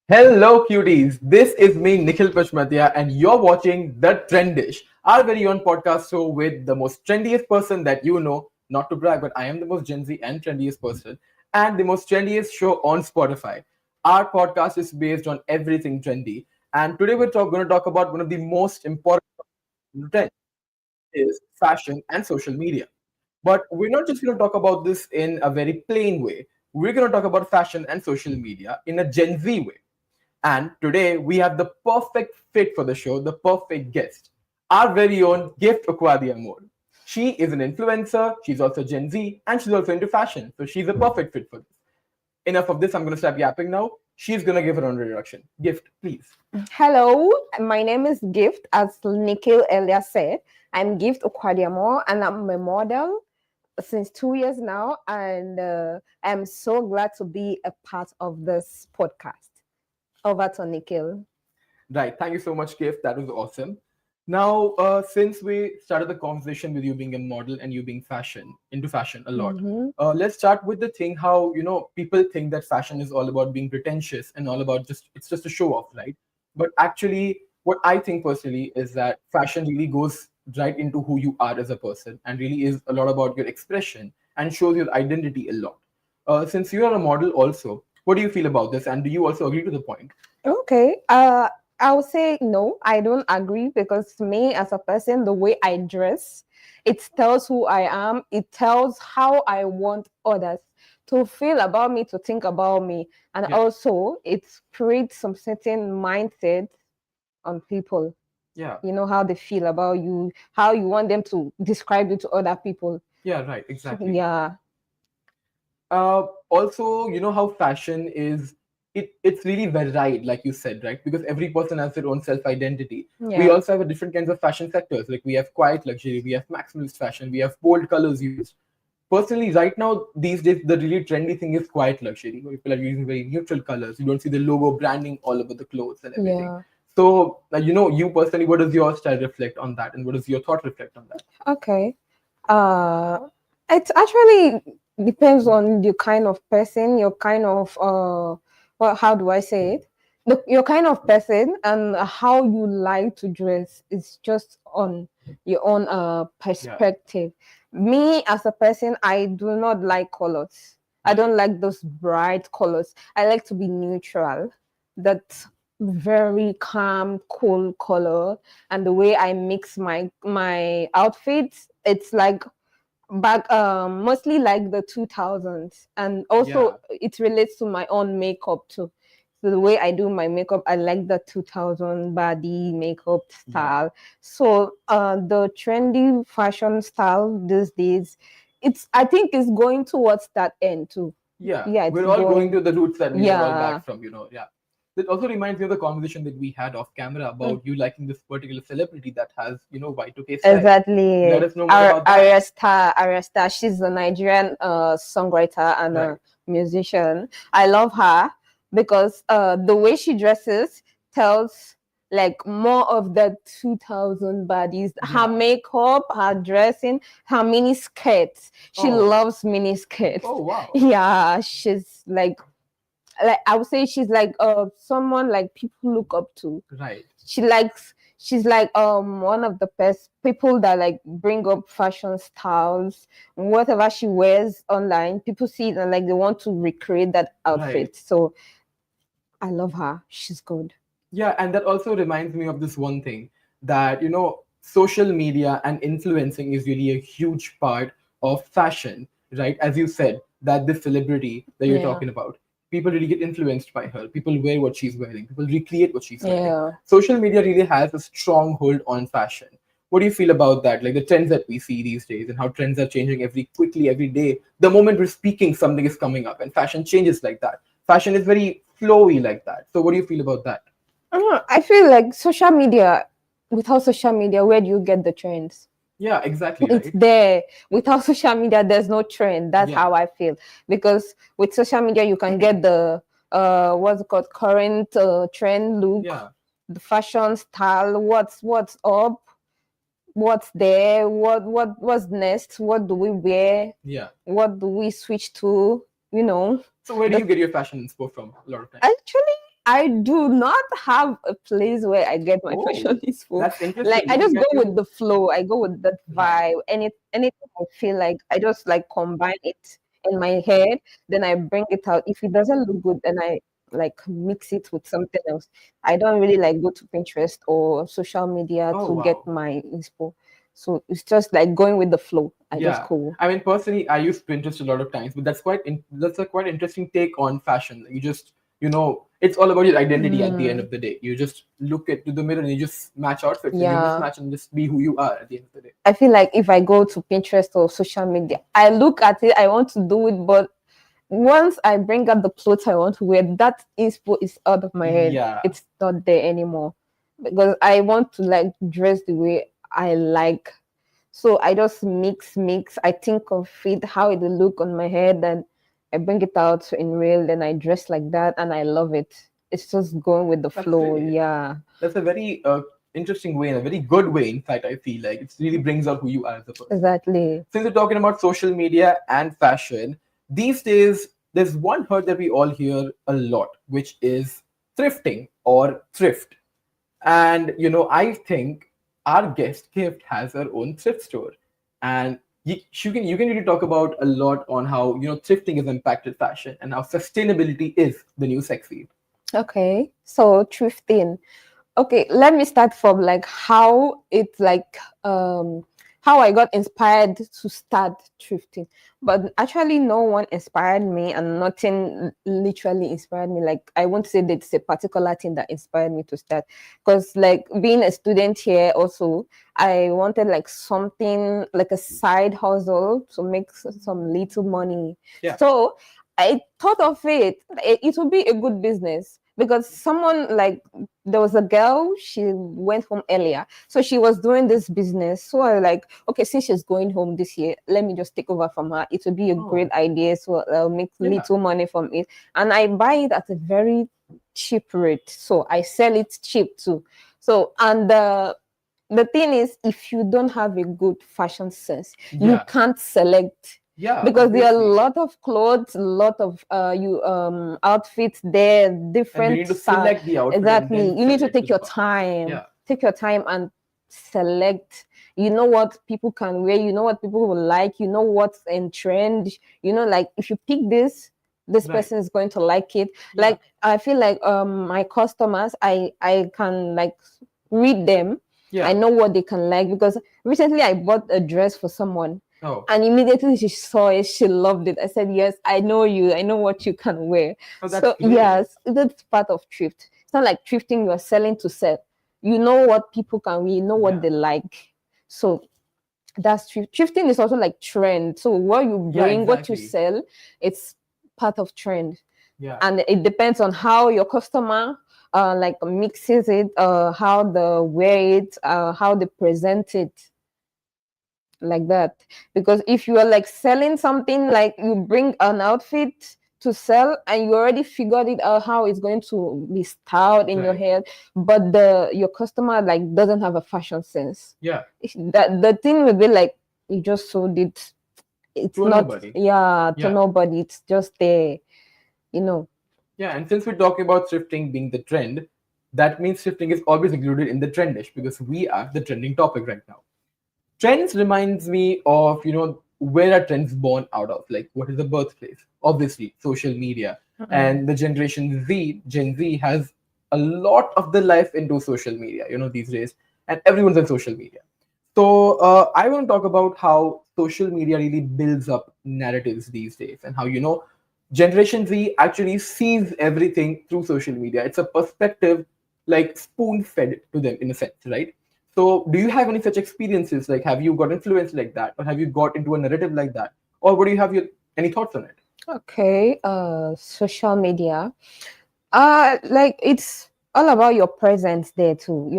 Hello, cuties. This is me, Nikhil Pachmatia, and you're watching The Trendish, our very own podcast show with the most trendiest person that you know. Not to brag, but I am the most Gen Z and trendiest person, and the most trendiest show on Spotify. Our podcast is based on everything trendy, and today going to talk about one of the most important trends is fashion and social media. But we're not just going to talk about this in a very plain way. We're going to talk about fashion and social media in a Gen Z way. And today we have the perfect fit for the show, the perfect guest, our very own Gift Okwadia Amor. She is an influencer, she's also Gen Z, and she's also into fashion. So she's a perfect fit for this. Enough of this, I'm going to stop yapping now. She's going to give her own introduction. Gift, please. Hello, my name is Gift, as Nikhil earlier said. I'm Gift Okwadiamo, and I'm a model since 2 years now, and I'm so glad to be a part of this podcast. Over to Nikhil. Right. Thank you so much, Gift. That was awesome. Now, since we started the conversation with you being a model and you being into fashion a lot, let's start with the thing how people think that fashion is all about being pretentious and all about it's just a show off, right? But actually, what I think personally is that fashion really goes right into who you are as a person and really is a lot about your expression and shows your identity a lot. Since you are a model, also, what do you feel about this? And do you also agree to the point? Okay. I would say no, I don't agree, because me as a person, the way I dress, it tells who I am. It tells how I want others to feel about me, to think about me, and Yeah. also it creates some certain mindset on people. Yeah. You know how they feel about you, how you want them to describe you to other people. Yeah, right, exactly. Yeah. Also, you know how fashion is it's really varied, like you said, right? Because every person has their own self-identity. We Yeah. also have a different kinds of fashion sectors. Like we have quiet luxury, we have maximalist fashion, we have bold colors used. Personally, right now, these days, the really trendy thing is quiet luxury. People are using very neutral colors. You don't see the logo branding all over the clothes and everything. Yeah. So, you personally, what does your style reflect on that, and what does your thought reflect on that? Okay. Uh, it actually depends on the kind of person, your kind of well, how do I say it? Your kind of person and how you like to dress is just on your own Yeah. perspective. Me as a person, I do not like colors. I don't like those bright colors. I like to be neutral. That very calm, cool color, and the way I mix my outfits, it's like back mostly like the 2000s, and also Yeah. it relates to my own makeup too. So the way I do my makeup, I like the 2000 body makeup Yeah. style. So the trendy fashion style these days, it's I think it's going towards that end too. Yeah, Yeah, it's we're all going going. to the roots that we were all Yeah, back from, yeah. It also reminds me of the conversation that we had off camera about you liking this particular celebrity that has, Y2K style. Let exactly. us know more about that. Aresta, she's a Nigerian songwriter and Right. a musician. I love her because the way she dresses tells like more of the 2000 bodies. Her Yeah. makeup, her dressing, her mini skirts. She Oh. loves mini skirts. Oh, wow. Yeah, she's like I would say she's like someone like people look up to. Right. She's like one of the best people that like bring up fashion styles. Whatever she wears online, people see it and like they want to recreate that Right. outfit. So I love her. She's good. Yeah, and that also reminds me of this one thing that, social media and influencing is really a huge part of fashion, right? As you said, that this celebrity that you're Yeah. talking about, people really get influenced by her. People wear what she's wearing, people recreate what she's wearing. Yeah. Social media really has a strong hold on fashion. What do you feel about that? Like the trends that we see these days and how trends are changing every day. The moment we're speaking, something is coming up and fashion changes like that. Fashion is very flowy like that. So what do you feel about that? I feel like social media, without social media, where do you get the trends? Yeah, exactly, It's right? there. Without social media, there's no trend. That's Yeah. how I feel. Because with social media, you can get the what's it called, current trend look, Yeah. the fashion style, what's up, what's there, what's next, what do we wear, Yeah. what do we switch to, you know. So where do The you get your fashion inspo from a lot of times? Actually, I do not have a place where I get my Oh, fashion info. that's Like interesting. I just Looking go at with you. the flow. I go with that Right. vibe. Anything I feel like I just like combine it in my head, then I bring it out. If it doesn't look good, then I like mix it with something else. I don't really like go to Pinterest or social media Oh to get wow. my inspo. So it's just like going with the flow. I just Yeah. go. I mean, personally, I use Pinterest a lot of times, but that's a quite interesting take on fashion. You just, it's all about your identity at the end Mm, of the day. You just look into the mirror and you just match outfits and you yeah. mismatch and just be who you are at the end of the day. I feel like if I go to Pinterest or social media, I look at it, I want to do it, but once I bring up the clothes I want to wear, that inspo is out of my head. Yeah. It's not there anymore because I want to like dress the way I like. So I just mix. I think of it, how it will look on my head, and I bring it out in real. Then I dress like that, and I love it. It's just going with the That's flow. great. Yeah, That's a very interesting way and a very good way, in fact, I feel like. It really brings out who you are as a person. exactly. Since we're talking about social media and fashion, these days there's one word that we all hear a lot, which is thrifting or thrift. And I think our guest Gift has her own thrift store, and you can really talk about a lot on how thrifting has impacted fashion and how sustainability is the new sexy. Okay, so thrifting. Okay, let me start from like how it's like how I got inspired to start thrifting. But actually no one inspired me and nothing literally inspired me. Like I won't say that it's a particular thing that inspired me to start. Because like being a student here also, I wanted like something like a side hustle to make some little money. Yeah. So I thought of it would be a good business because someone like there was a girl, she went home earlier, so she was doing this business. So I was like, okay, since she's going home this year, let me just take over from her. It would be a Oh, great idea, so I'll make yeah. little money from it, and I buy it at a very cheap rate, so I sell it cheap too. So and the thing is, if you don't have a good fashion sense, you Yeah. can't select Yeah, because there are a obviously. lot of clothes, a lot of you outfits there, And we different need to style. select the outfit and Exactly. then You need sell to it to take the your public. time. Yeah. Take your time and select. You know what people can wear, you know what people will like, you know what's in trend. Like if you pick this Right. person is going to like it. Yeah. Like I feel like my customers, I can like read them. I Yeah. know what they can like because recently I bought a dress for someone Oh. and immediately she saw it, she loved it. I said, yes, I know you. I know what you can wear. Oh, that's So great. yes, that's part of thrift. It's not like thrifting, you're selling to sell. You know what people can wear, you know what Yeah. they like. So that's thrift. Thrifting is also like trend. So what you Yeah, bring, what you exactly. sell, it's part of trend. Yeah. And it depends on how your customer like mixes it, how they wear it, how they present it, like that. Because if you are like selling something, like you bring an outfit to sell and you already figured it out how it's going to be styled in your Right. head, but the your customer like doesn't have a fashion sense, Yeah. that the thing will be like you just sold it. It's To a not, nobody. yeah, to Yeah. nobody. It's just there, you know. Yeah. And since we're talking about thrifting being the trend, that means thrifting is always included in the trendish because we are the trending topic right now. Trends reminds me of where are trends born out of, like what is the birthplace? Obviously social media. And the Gen Z has a lot of the life into social media these days, and everyone's on social media. So I want to talk about how social media really builds up narratives these days, and how Generation Z actually sees everything through social media. It's a perspective like spoon fed to them in a sense, right? So, do you have any such experiences? Like, have you got influenced like that, or have you got into a narrative like that, or what do you have your any thoughts on it? Okay, social media. Like it's all about your presence there too,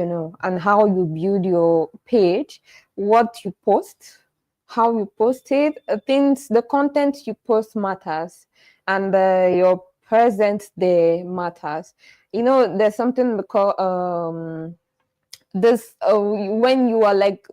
and how you build your page, what you post, how you post it, things, the content you post matters, and your presence there matters. There's something we call this when you are like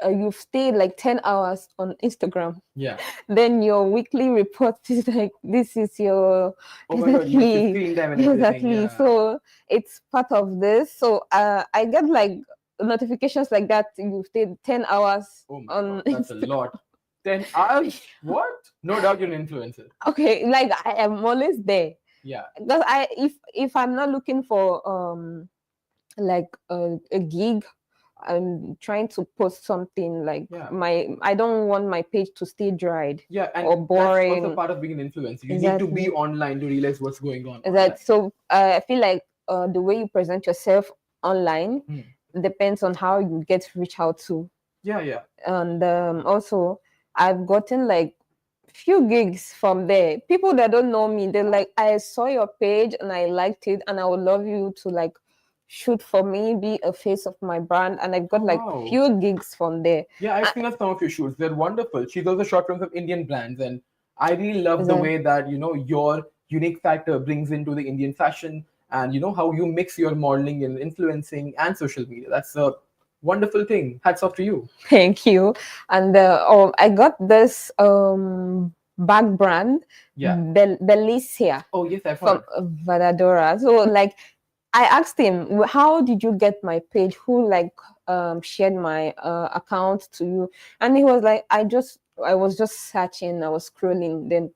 you've stayed like 10 hours on Instagram, Yeah. then your weekly report is like this is your Oh my God, yes, your exactly screen time and everything. exactly. Yeah. So it's part of this. So I get like notifications like that. You've stayed 10 hours Oh my on God, that's a Instagram. lot. 10 hours? What? No doubt you're an influencer. Okay, like I am always there Yeah. because I if I'm not looking for like a gig, I'm trying to post something like Yeah. I don't want my page to stay dried Yeah, and or that's also boring. part of being an influencer. You need to be Exactly. online to realize what's going on online. That so I feel like the way you present yourself online Hmm. depends on how you get reached out to. Yeah, yeah. And also I've gotten like few gigs from there. People that don't know me, they're like, I saw your page and I liked it, and I would love you to like shoot for me, be a face of my brand. And I got Oh, like wow. few gigs from there. Yeah, I've I, seen some of your shoots. They're wonderful. She's also shot films of Indian brands, and I really love the that, way that your unique factor brings into the Indian fashion, and how you mix your modeling and influencing and social media. That's a wonderful thing. Hats off to you. thank you. And I got this bag brand, Yeah. Belicia Oh yes, I've from heard. Vadadora. So like I asked him, how did you get my page? Who like shared my account to you? And he was like, I was just searching, I was scrolling, then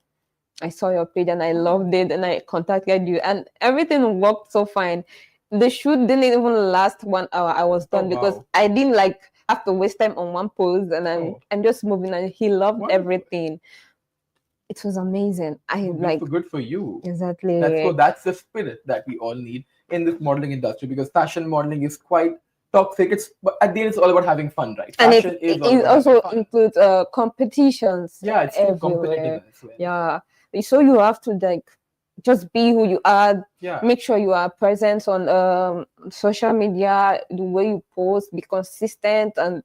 I saw your page and I loved it and I contacted you and everything worked so fine. The shoot didn't even last 1 hour. I was Oh done because wow. I didn't like have to waste time on one pose and Oh, I'm just moving and he loved wonderful. everything. It was amazing. I Oh, like good for you. That's exactly. good. That's the spirit that we all need in this modeling industry because fashion modeling is quite toxic. But at the end, it's all about having fun, right? And Fashion is all it about having also fun. includes competitions Yeah, it's too competitive everywhere. as well. Yeah, so you have to like just be who you are. Yeah, Make sure you are present on social media, the way you post, be consistent, and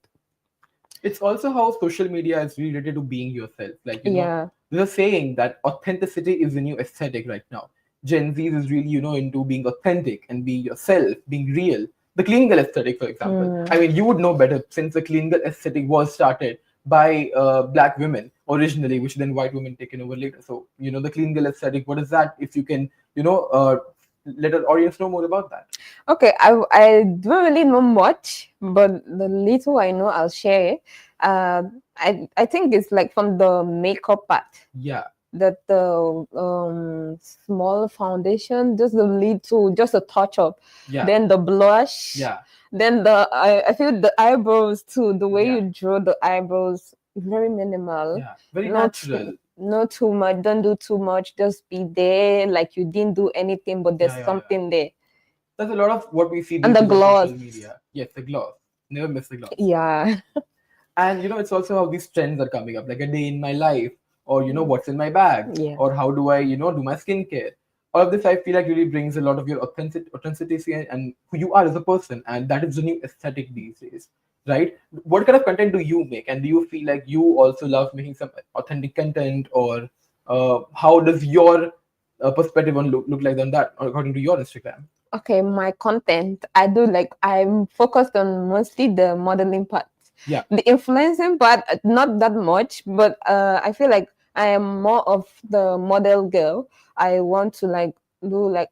it's also how social media is related to being yourself. Like, yeah, there's a saying that authenticity is the new aesthetic right now. Gen Z is really, into being authentic and being yourself, being real. The clean girl aesthetic, for example. I mean, you would know better since the clean girl aesthetic was started by black women originally, which then white women taken over later. So, the clean girl aesthetic, what is that? If you can, let our audience know more about that. okay. I don't really know much, but the little I know, I'll share. I think it's like from the makeup part. Yeah, That the small foundation, just the little, just a touch up, yeah, then the blush, yeah, then I feel the eyebrows too. The way yeah, you draw the eyebrows, very minimal, yeah. Very not natural. not too much. Don't do too much. Just be there, like you didn't do anything, but there's Yeah, yeah, yeah. something there. There's a lot of what we see And these the days on gloss, social media. Yes, the gloss. Never miss the gloss. yeah. And it's also how these trends are coming up, like a day in my life, or what's in my bag, Yeah. or how do I, do my skincare. All of this I feel like really brings a lot of your authenticity and who you are as a person, and that is the new aesthetic these days, right? What kind of content do you make, and do you feel like you also love making some authentic content, or how does your perspective on look like on that according to your Instagram? Okay, my content, I do like I'm focused on mostly the modeling part. Yeah. The influencing part, not that much, but I feel like I am more of the model girl. I want to like do like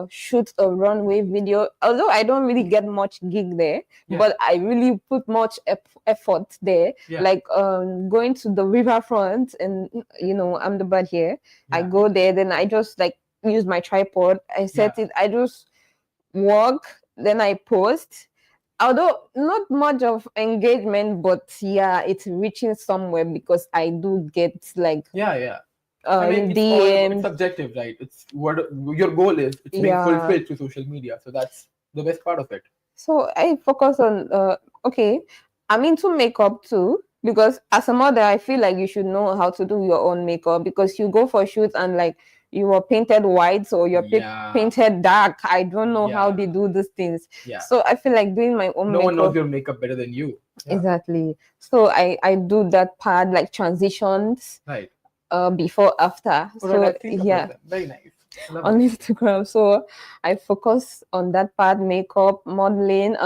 shoot a runway video. Although I don't really get much gig there, Yeah. but I really put much effort there. Yeah. Like going to the riverfront, and I'm the bud here. I Yeah. go there, then I just like use my tripod. I set it. I just walk, then I post. Although not much of engagement, but yeah, it's reaching somewhere because I do get like Yeah. I mean, it's DMs. subjective, right? It's what your goal is. It's being Yeah. fulfilled through social media, so that's the best part of it. So I focus on okay, I'm into makeup too because as a mother, I feel like you should know how to do your own makeup because you go for shoots and like you are painted white or you're Yeah. painted dark. I don't know how Yeah. they do these things. Yeah. So I feel like doing my own No one knows makeup. your makeup better than you. Yeah. Exactly. So I do that part like transitions Right. before after. All right, So I've seen a couple yeah, of them. Very nice. Love on it. Instagram. So I focus on that part, makeup, modeling,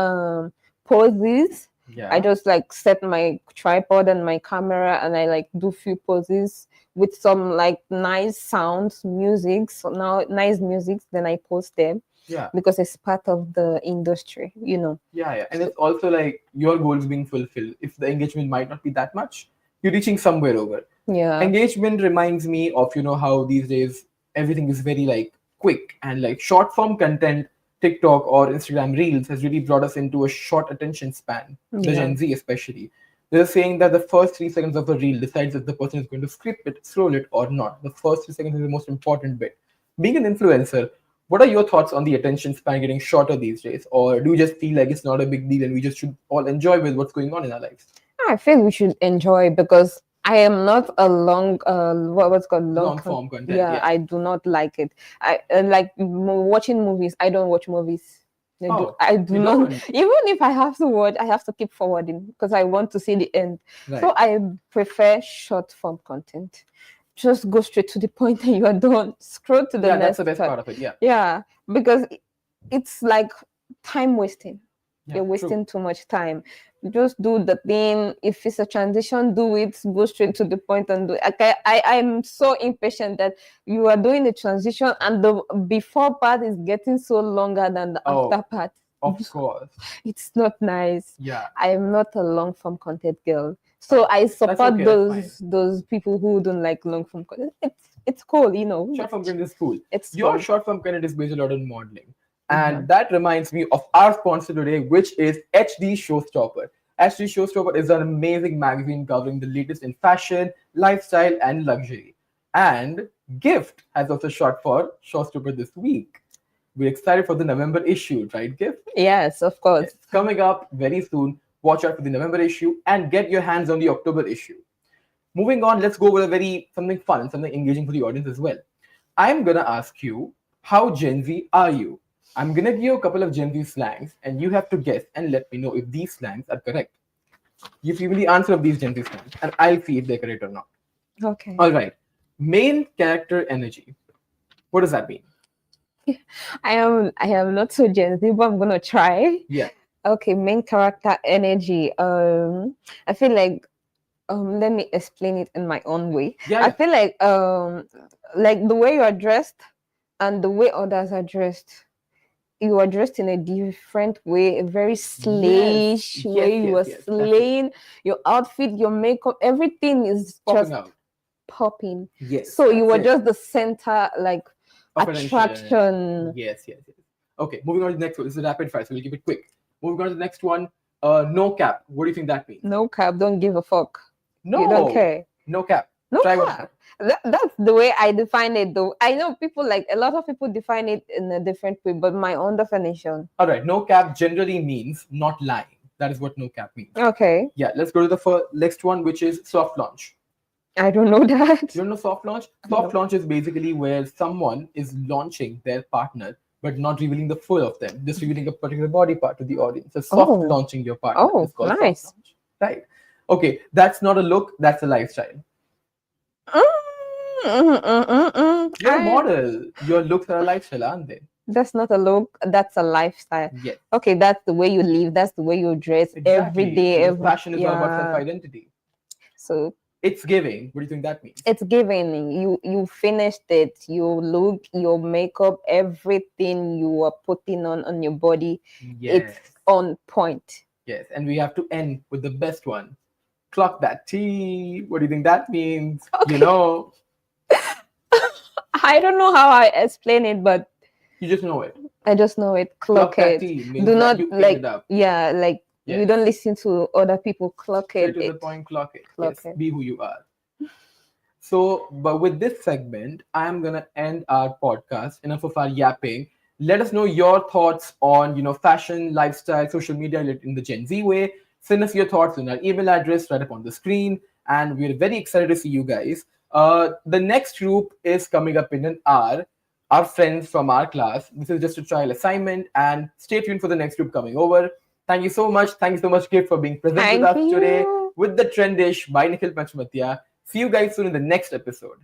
poses. Yeah. I just like set my tripod and my camera and I like do few poses with some like nice sounds, music, so now nice music, then I post them Yeah. because it's part of the industry, you know. Yeah, yeah. And it's also like your goals being fulfilled. If the engagement might not be that much, you're reaching somewhere over. Yeah. Engagement reminds me of, how these days everything is very like quick and like short form content. TikTok or Instagram Reels has really brought us into a short attention span, the Yeah. Gen Z especially. They're saying that the first 3 seconds of the reel decides if the person is going to skip it, scroll it, or not. The first 3 seconds is the most important bit. Being an influencer, what are your thoughts on the attention span getting shorter these days? Or do you just feel like it's not a big deal and we just should all enjoy with what's going on in our lives? I feel we should enjoy because I am not a long what's called Long form content. yeah, I do not like it. I like watching movies. I don't watch movies. Oh, I do you not. don't? Even if I have to watch, I have to keep forwarding because I want to see the end. Right. So I prefer short form content. Just go straight to the point and you are done. Scroll to the Yeah, next that's the best part. part of it. Yeah. Yeah, because it's like time wasting. Yeah, You're true. wasting too much time. Just do the thing. If it's a transition, do it. Go straight to the point and do it. I'm so impatient that you are doing the transition and the before part is getting so longer than the Oh. after part. Of course. It's not nice. Yeah. I am not a long form content girl. So I support okay, that's those people who don't like long form content. It's cool, you know. Short form content is cool. It's Your fun. short form content is based a lot on modeling. And that reminds me of our sponsor today, which is HD Showstopper. HD Showstopper is an amazing magazine covering the latest in fashion, lifestyle, and luxury. And Gift has also shot for Showstopper this week. We're excited for the November issue, right, Gift? Yes, of course. It's coming up very soon. Watch out for the November issue and get your hands on the October issue. Moving on, let's go with something fun and something engaging for the audience as well. I'm gonna ask you, how Gen Z are you? I'm gonna give you a couple of Gen Z slangs, and you have to guess and let me know if these slangs are correct. You give me the answer of these Gen Z slangs, and I'll see if they're correct or not. Okay. All right. Main character energy. What does that mean? I am not so Gen Z, but I'm gonna try. Yeah. Okay, main character energy. I feel let me explain it in my own way. Yeah. I feel like the way you are dressed and the way others are dressed. You are dressed in a different way, a very slayish way. You are slaying your outfit, your makeup, everything is Popping just out. popping. Yes. So you were just the center, like of attraction. Yes. Okay, moving on to the next one. This is a rapid fire, so we'll keep it quick. Moving on to the next one. No cap. What do you think that means? No cap, don't give a fuck. No. You don't care. No cap. No Try cap. That's the way I define it, though. I know people a lot of people define it in a different way, but my own definition. All right. No cap generally means not lying. That is what no cap means. Okay. Yeah. Let's go to the next one, which is soft launch. I don't know that. You don't know soft launch? Soft launch is basically where someone is launching their partner, but not revealing the full of them, just revealing a particular body part to the audience. So soft launching your partner. Oh, is called nice. Soft launch. Right. Okay. That's not a look. That's a lifestyle. You're a model. Your looks are a lifestyle, aren't they? That's not a look. That's a lifestyle. Yes. Okay, that's the way you live. That's the way you dress every day. Fashion is all about self-identity. So it's giving. What do you think that means? It's giving. You finished it. Your look, your makeup, everything you are putting on your body. Yes. It's on point. Yes, and we have to end with the best one. Clock that T. What do you think that means? Okay. You know. I don't know how I explain it, but you just know it. I just know it. Clock it. Do not you don't listen to other people. Clock it. Straight to the point. Clock it. Clock yes. it. Be who you are. So, but with this segment, I'm gonna end our podcast. Enough of our yapping. Let us know your thoughts on fashion, lifestyle, social media in the Gen Z way. Send us your thoughts on our email address right up on the screen, and we're very excited to see you guys. The next group is coming up in an hour. Our friends from our class. This is just a trial assignment, and stay tuned for the next group coming over. Thank you so much. Thank you so much, Kip, for being present with us today with the Trendish by Nikhil Panchmatia. See you guys soon in the next episode.